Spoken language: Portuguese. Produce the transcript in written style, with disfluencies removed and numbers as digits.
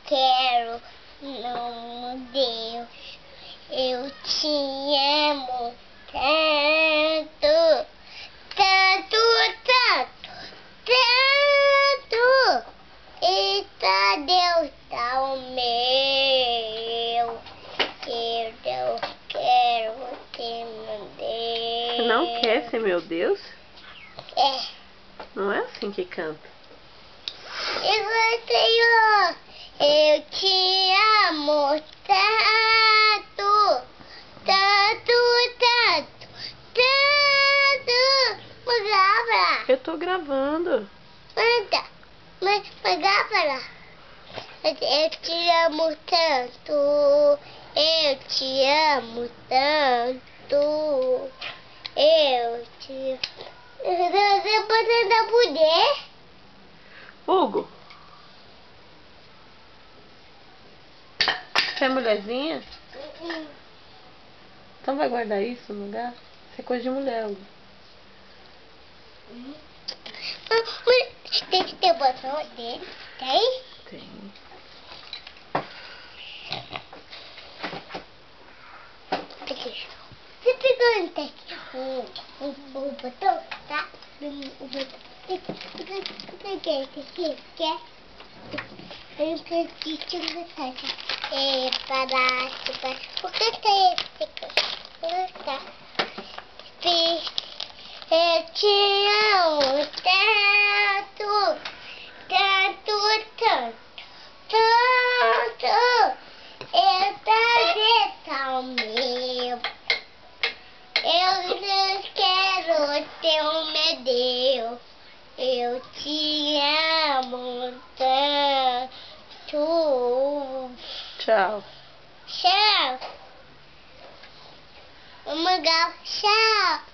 quero, meu Deus, eu te amo tanto, tanto, tanto, tanto. Eita, Deus, tá o meu. Eu não quero ter meu Deus. Você não quer ser meu Deus? É. Não é assim que canta. Senhor, eu te amo tanto, tanto, tanto, tanto. Grava. Eu tô gravando. Manda, mas grava. Eu te amo tanto, eu te amo tanto, eu te... Você pode andar mulher? Hugo, você é mulherzinha? Então vai guardar isso no lugar? Isso é coisa de mulher, Hugo. Tem que ter o botão dele, tem? Tem. Aqui. Você pegou o botão, tá? O botão. Você quer aqui? Quer? Eu preciso de mensagem. Por que tem esse coisa? Tá. Eu te amo tanto, tanto, tanto, tanto. Eu também sou meu. Eu não quero ter meu Deus. Eu te amo tanto. Tchau. Tchau. Vamos, tchau. Tchau.